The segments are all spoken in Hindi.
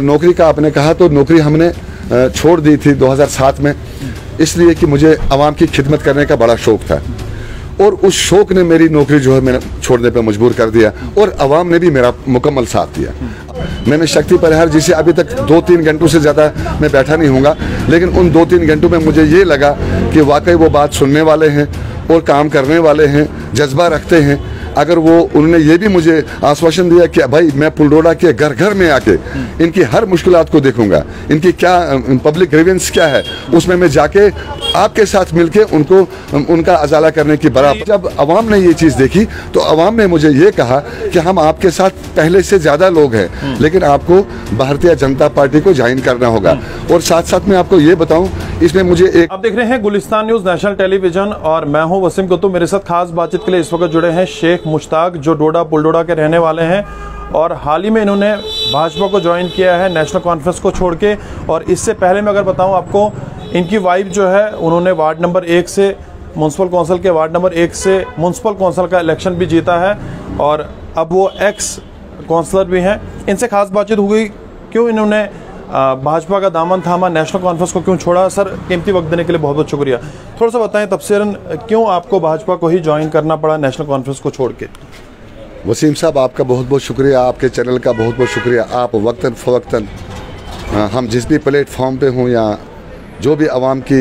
नौकरी का आपने कहा तो नौकरी हमने छोड़ दी थी 2007 में, इसलिए कि मुझे आवाम की खिदमत करने का बड़ा शौक था और उस शौक ने मेरी नौकरी जो है मैंने छोड़ने पर मजबूर कर दिया और आवाम ने भी मेरा मुकम्मल साथ दिया। मैंने शक्ति परिहार जी से अभी तक 2-3 घंटों से ज़्यादा मैं बैठा नहीं हूँगा, लेकिन उन 2-3 घंटों में मुझे ये लगा कि वाकई वो बात सुनने वाले हैं और काम करने वाले हैं, जज्बा रखते हैं। अगर वो उन्होंने ये भी मुझे आश्वासन दिया कि भाई मैं पुलडोडा के घर घर में आके इनकी हर मुश्किलात को देखूंगा, इनकी क्या पब्लिक ग्रीवेंस क्या है उसमें मैं जाके आपके साथ मिलके उनको उनका अजाला करने की बराबर। जब आवाम ने ये चीज़ देखी तो आवाम ने मुझे ये कहा कि हम आपके साथ पहले से ज़्यादा लोग हैं, लेकिन आपको भारतीय जनता पार्टी को ज्वाइन करना होगा। और साथ साथ में आपको ये बताऊं, इसमें मुझे एक आप देख रहे हैं गुलिस्तान न्यूज नेशनल टेलीविजन और मैं हूं वसीम कुतुब। मेरे साथ खास बातचीत के लिए इस वक्त जुड़े हैं शेख मुश्ताक, जो डोडा पुलडोडा के रहने वाले हैं और हाल ही में इन्होंने भाजपा को ज्वाइन किया है नेशनल कॉन्फ्रेंस को छोड़ के। और इससे पहले मैं अगर बताऊं आपको, इनकी वाइफ जो है उन्होंने वार्ड नंबर 1 से म्यूनसिपल कौंसिल के वार्ड नंबर 1 से म्यूनसिपल कौंसिल का इलेक्शन भी जीता है और अब वो एक्स काउंसलर भी हैं। इनसे खास बातचीत हुई क्यों इन्होंने भाजपा का दामन थामा, नेशनल कॉन्फ्रेंस को क्यों छोड़ा। सर, कीमती वक्त देने के लिए बहुत बहुत शुक्रिया। थोड़ा सा बताएं तफसीरन क्यों आपको भाजपा को ही ज्वाइन करना पड़ा नेशनल कॉन्फ्रेंस को छोड़ के। वसीम साहब, आपका बहुत बहुत शुक्रिया, आपके चैनल का बहुत बहुत शुक्रिया। आप वक्तन फ़वक्तन हम जिस भी प्लेटफॉर्म पे हों या जो भी आवाम की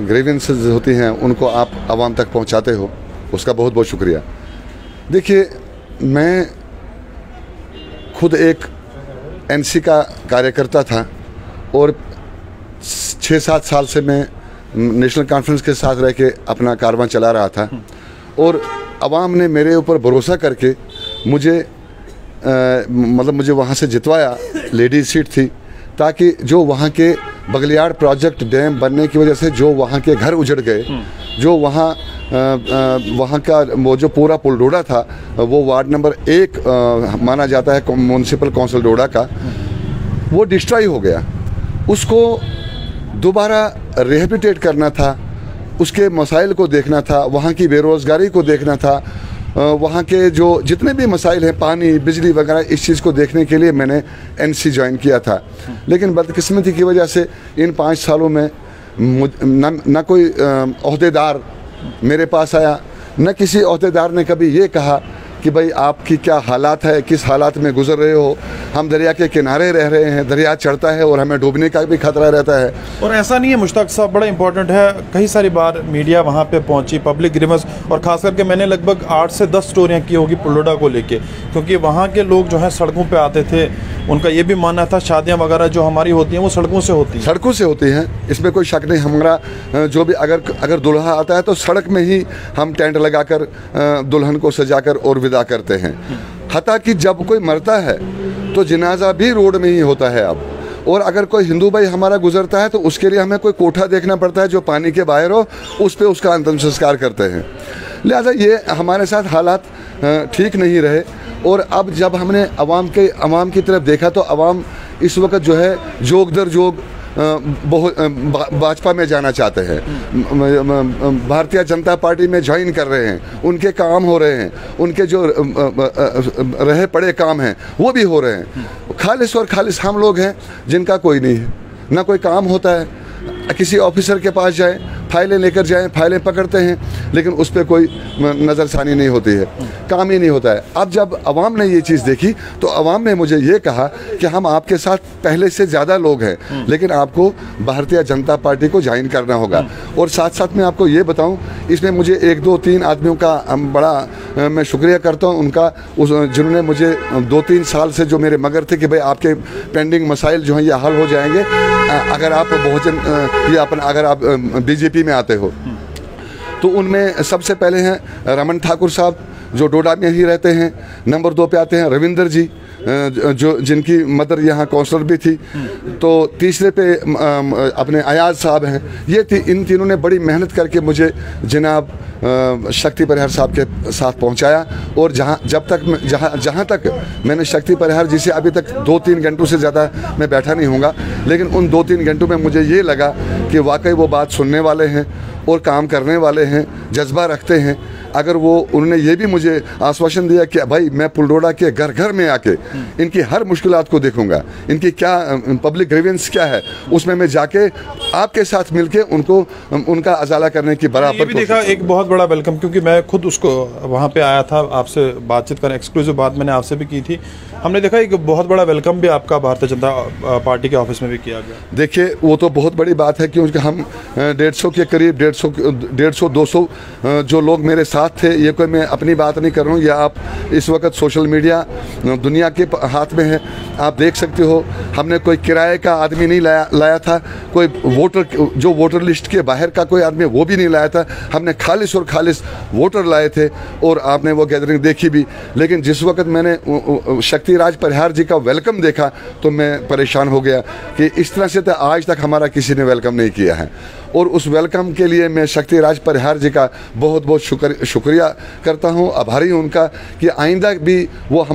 ग्रीवेंसेस होती हैं उनको आप आवाम तक पहुंचाते हो, उसका बहुत बहुत शुक्रिया। देखिए, मैं खुद एक एनसी का कार्यकर्ता था और 6-7 साल से मैं नेशनल कॉन्फ्रेंस के साथ रह के अपना कारवां चला रहा था और आवाम ने मेरे ऊपर भरोसा करके मुझे मुझे वहाँ से जितवाया। लेडीज सीट थी, ताकि जो वहाँ के बगलियाड़ प्रोजेक्ट डैम बनने की वजह से जो वहाँ के घर उजड़ गए, जो वहाँ का वो जो पूरा पुलडोडा था, वो वार्ड नंबर 1 माना जाता है म्यूनसिपल कौंसिल डोडा का, वो डिस्ट्रॉय हो गया। उसको दोबारा रिहेबिलिटेट करना था, उसके मसाइल को देखना था, वहाँ की बेरोज़गारी को देखना था, वहाँ के जो जितने भी मसाइल हैं, पानी, बिजली वगैरह, इस चीज़ को देखने के लिए मैंने एनसी ज्वाइन किया था। लेकिन बदकिस्मती की वजह से इन 5 सालों में न कोई ओहदेदार मेरे पास आया, न किसी ओहदेदार ने कभी ये कहा कि भाई आपकी क्या हालात है, किस हालात में गुजर रहे हो। हम दरिया के किनारे रह रहे हैं, दरिया चढ़ता है और हमें डूबने का भी खतरा रहता है। और ऐसा नहीं है मुश्ताक साहब, बड़ा इंपॉर्टेंट है, कई सारी बार मीडिया वहाँ पे पहुँची, पब्लिक ग्रीवेंस, और ख़ास करके मैंने लगभग 8 से 10 स्टोरियाँ की होगी पुलडोडा को लेके, क्योंकि वहाँ के लोग जो हैं सड़कों पर आते थे। उनका ये भी मानना था शादियाँ वगैरह जो हमारी होती हैं वो सड़कों से होती हैं। सड़कों से होती हैं, इसमें कोई शक नहीं। हमारा जो भी अगर दुल्हा आता है तो सड़क में ही हम टेंट लगाकर दुल्हन को सजाकर और विदा करते हैं। हत्ता कि जब कोई मरता है तो जनाजा भी रोड में ही होता है अब। और अगर कोई हिंदू भाई हमारा गुजरता है तो उसके लिए हमें कोई कोठा देखना पड़ता है जो पानी के बाहर हो, उस पर उसका अंतिम संस्कार करते हैं। लिहाजा ये हमारे साथ हालात ठीक नहीं रहे। और अब जब हमने आवाम की तरफ देखा तो आवाम इस वक्त जो है जोग दर जोग भाजपा में जाना चाहते हैं, भारतीय जनता पार्टी में ज्वाइन कर रहे हैं, उनके काम हो रहे हैं, उनके जो रहे पड़े काम हैं वो भी हो रहे हैं। खालिस और खालिस हम लोग हैं जिनका कोई नहीं है, ना कोई काम होता है। किसी ऑफिसर के पास जाएं, फाइलें लेकर जाएं, फाइलें पकड़ते हैं, लेकिन उस पर कोई नज़रसानी नहीं होती है, काम ही नहीं होता है। अब जब आवाम ने ये चीज़ देखी तो आवाम ने मुझे ये कहा कि हम आपके साथ पहले से ज़्यादा लोग हैं, लेकिन आपको भारतीय जनता पार्टी को ज्वाइन करना होगा। और साथ साथ में आपको ये बताऊं, इसमें मुझे 1-2-3 आदमियों का बड़ा मैं शुक्रिया करता हूं उनका, जिन्होंने मुझे 2-3 साल से जो मेरे मगर थे कि भाई आपके पेंडिंग मसाइल जो हैं ये हल हो जाएंगे अगर आप अगर आप बीजेपी में आते हो। तो उनमें सबसे पहले हैं रमन ठाकुर साहब, जो डोडा में ही रहते हैं। नंबर 2 पे आते हैं रविंदर जी, जो जिनकी मदर यहाँ काउंसलर भी थी। तो तीसरे पे अपने अयाज साहब हैं। इन तीनों ने बड़ी मेहनत करके मुझे जनाब शक्ति परिहार साहब के साथ पहुँचाया। और जहाँ तक मैंने शक्ति परिहार जी से अभी तक 2-3 घंटों से ज़्यादा मैं बैठा नहीं हूँगा, लेकिन उन 2-3 घंटों में मुझे ये लगा कि वाकई वो बात सुनने वाले हैं और काम करने वाले हैं, जज्बा रखते हैं। अगर वो उन्होंने ये भी मुझे आश्वासन दिया कि भाई मैं पुलडोडा के घर घर में आके इनकी हर मुश्किलात को देखूंगा, इनकी क्या पब्लिक ग्रीवेंस क्या है उसमें मैं जाके आपके साथ मिलके उनको उनका अजाला करने की बराबर। ये भी देखा एक बहुत बड़ा वेलकम, क्योंकि मैं खुद उसको वहाँ पे आया था, आपसे बातचीत कर एक्सक्लूसिव बात मैंने आपसे भी की थी। हमने देखा एक बहुत बड़ा वेलकम भी आपका भारतीय जनता पार्टी के ऑफिस में भी किया गया। देखिए वो तो बहुत बड़ी बात है क्योंकि हम 150 के करीब 150-200 जो लोग मेरे साथ थे, ये कोई मैं अपनी बात नहीं कर रहा हूँ, या आप इस वक्त सोशल मीडिया दुनिया के हाथ में है, आप देख सकते हो। हमने कोई किराए का आदमी नहीं लाया था, कोई वोटर लिस्ट के बाहर का कोई आदमी वो भी नहीं लाया था, हमने खालिस और खालिस वोटर लाए थे और आपने वो गैदरिंग देखी भी। लेकिन जिस वक्त मैंने शक्तिराज परिहार जी का वेलकम देखा तो मैं परेशान हो गया कि इस तरह से तो आज तक हमारा किसी ने वेलकम नहीं किया है, और उस वेलकम के लिए मैं शक्तिराज परिहार जी का बहुत बहुत शुक्रिया करता हूं, आभारी हूं उनका कि आइंदा भी वो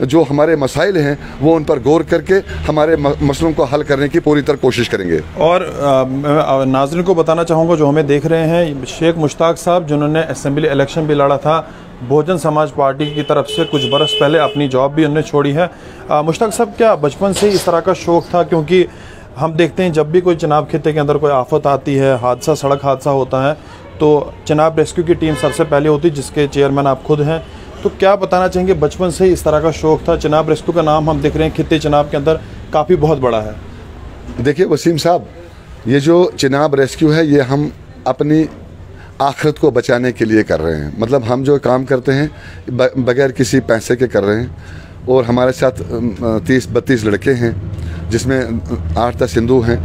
जो हमारे मसाइल हैं वो उन पर गौर करके हमारे मसलों को हल करने की पूरी तरह कोशिश करेंगे। और मैं नाज़रीन को बताना चाहूँगा जो हमें देख रहे हैं, शेख मुश्ताक साहब जिन्होंने असेंबली इलेक्शन भी लड़ा था बहुजन समाज पार्टी की तरफ से, कुछ बरस पहले अपनी जॉब भी उन्होंने छोड़ी है। मुश्ताक साहब क्या बचपन से इस तरह का शौक़ था? क्योंकि हम देखते हैं जब भी कोई चिनाब खित्ते के अंदर कोई आफत आती है, हादसा, सड़क हादसा होता है, तो चिनाब रेस्क्यू की टीम सबसे पहले होती है, जिसके चेयरमैन आप खुद हैं। तो क्या बताना चाहेंगे, बचपन से इस तरह का शौक़ था? चिनाब रेस्क्यू का नाम हम देख रहे हैं खित्ते चिनाब के अंदर काफ़ी बहुत बड़ा है। देखिए वसीम साहब, ये जो चिनाब रेस्क्यू है ये हम अपनी आखिरत को बचाने के लिए कर रहे हैं। मतलब हम जो काम करते हैं बगैर किसी पैसे के कर रहे हैं, और हमारे साथ 30-32 लड़के हैं, जिसमें 8-10 हिंदू हैं,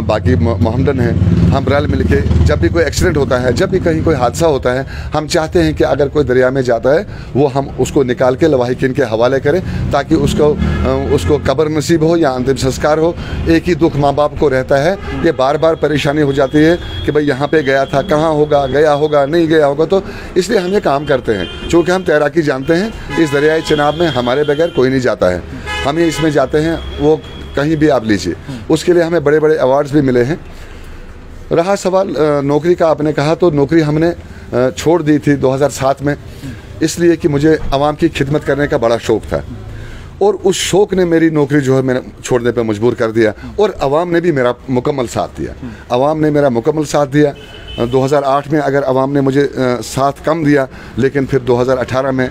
बाकी मोहम्मदन हैं। हम रल मिल के जब भी कोई एक्सीडेंट होता है, जब भी कहीं कोई हादसा होता है, हम चाहते हैं कि अगर कोई दरिया में जाता है वो हम उसको निकाल के लवाहिकीन के हवाले करें, ताकि उसको कब्र नसीब हो या अंतिम संस्कार हो। एक ही दुख माँ बाप को रहता है, ये बार बार परेशानी हो जाती है कि भाई यहाँ पे गया था, कहाँ होगा, गया होगा, नहीं गया होगा। तो इसलिए हम ये काम करते हैं, चूँकि हम तैराकी जानते हैं, इस दरियाई चिनाब में हमारे बगैर कोई नहीं जाता है, हम ही इसमें जाते हैं, वो कहीं भी आप लीजिए। उसके लिए हमें बड़े बड़े अवार्ड्स भी मिले हैं। रहा सवाल नौकरी का, आपने कहा, तो नौकरी हमने छोड़ दी थी 2007 में, इसलिए कि मुझे आवाम की खिदमत करने का बड़ा शौक़ था, और उस शौक़ ने मेरी नौकरी जो है मैंने छोड़ने पे मजबूर कर दिया, और आवाम ने भी मेरा मुकम्मल साथ दिया। आवाम ने मेरा मुकम्मल साथ दिया। 2008 में अगर आवाम ने मुझे साथ कम दिया, लेकिन फिर 2018 में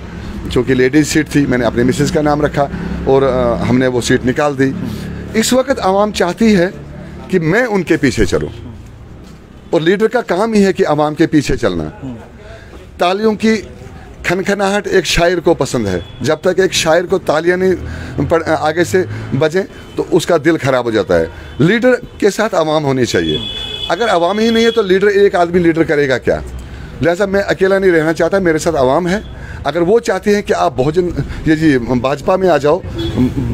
चूँकि लेडीज़ सीट थी, मैंने अपनी मिसेज़ का नाम रखा और हमने वो सीट निकाल दी। इस वक्त आवाम चाहती है कि मैं उनके पीछे चलूं, और लीडर का काम ही है कि आवाम के पीछे चलना। तालियों की खनखनाहट एक शायर को पसंद है, जब तक एक शायर को तालियां नहीं आगे से बजें तो उसका दिल खराब हो जाता है। लीडर के साथ आवाम होनी चाहिए, अगर आवाम ही नहीं है तो लीडर, एक आदमी लीडर करेगा क्या? लिहाजा मैं अकेला नहीं रहना चाहता, मेरे साथ आवाम है। अगर वो चाहती हैं कि आप भाजपा में आ जाओ,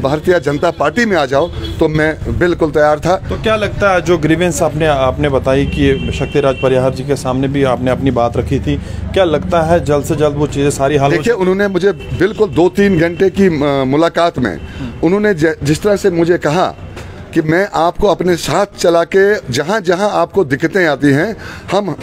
भारतीय जनता पार्टी में आ जाओ, तो मैं बिल्कुल तैयार था। तो क्या लगता है, जो ग्रीवेंस आपने बताई कि शक्तिराज परिहार जी के सामने भी आपने अपनी बात रखी थी, क्या लगता है जल्द से जल्द वो चीज़ें सारी हल? देखिए, उन्होंने मुझे बिल्कुल 2-3 घंटे की मुलाकात में उन्होंने जिस तरह से मुझे कहा कि मैं आपको अपने साथ चला के जहाँ जहाँ आपको दिक्कतें आती हैं, हम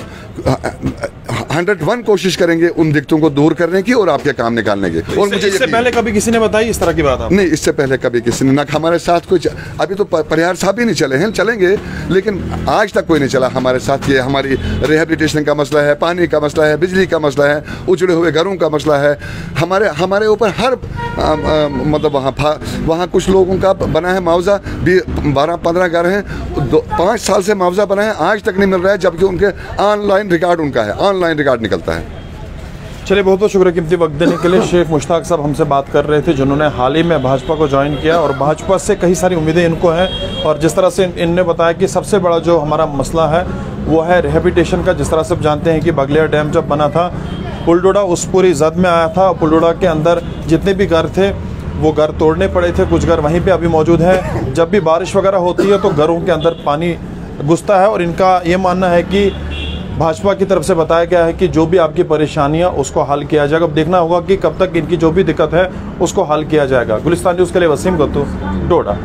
101 कोशिश करेंगे उन दिक्कतों को दूर करने की और आपके काम निकालने की। और मुझे इससे पहले कभी किसी ने बताई इस तरह की बात? नहीं, इससे पहले कभी किसी ने ना हमारे साथ कोई, अभी तो परिहार साहब ही नहीं चले हैं, चलेंगे, लेकिन आज तक कोई नहीं चला हमारे साथ। ये हमारी रिहेबिलिटेशन का मसला है, पानी का मसला है, बिजली का मसला है, उजड़े हुए घरों का मसला है, हमारे ऊपर हर मतलब वहाँ कुछ लोगों का बना है मुआवजा, 12-15 घर हैं, 5 साल से मुआवजा बना है, आज तक नहीं मिल रहा है, जबकि उनके ऑनलाइन रिकॉर्ड उनका है, ऑनलाइन रिकॉर्ड निकलता है। चलिए, बहुत बहुत शुक्रिया कीमती वक्त देने के लिए। शेख मुश्ताक साहब हमसे बात कर रहे थे, जिन्होंने हाल ही में भाजपा को ज्वाइन किया, और भाजपा से कई सारी उम्मीदें इनको हैं। और जिस तरह से इनने बताया कि सबसे बड़ा जो हमारा मसला है वो है रिहेबिलिटेशन का। जिस तरह से जानते हैं कि बगलिया डैम जब बना था, पुलडोडा उस पूरी जद में आया था, पुलडोडा के अंदर जितने भी घर थे वो घर तोड़ने पड़े थे, कुछ घर वहीं पे अभी मौजूद है। जब भी बारिश वगैरह होती है तो घरों के अंदर पानी घुसता है, और इनका ये मानना है कि भाजपा की तरफ से बताया गया है कि जो भी आपकी परेशानियां उसको हल किया जाएगा। अब देखना होगा कि कब तक इनकी जो भी दिक्कत है उसको हल किया जाएगा। गुलिस्तान न्यूज़ के लिए वसीम गत्तू, डोडा।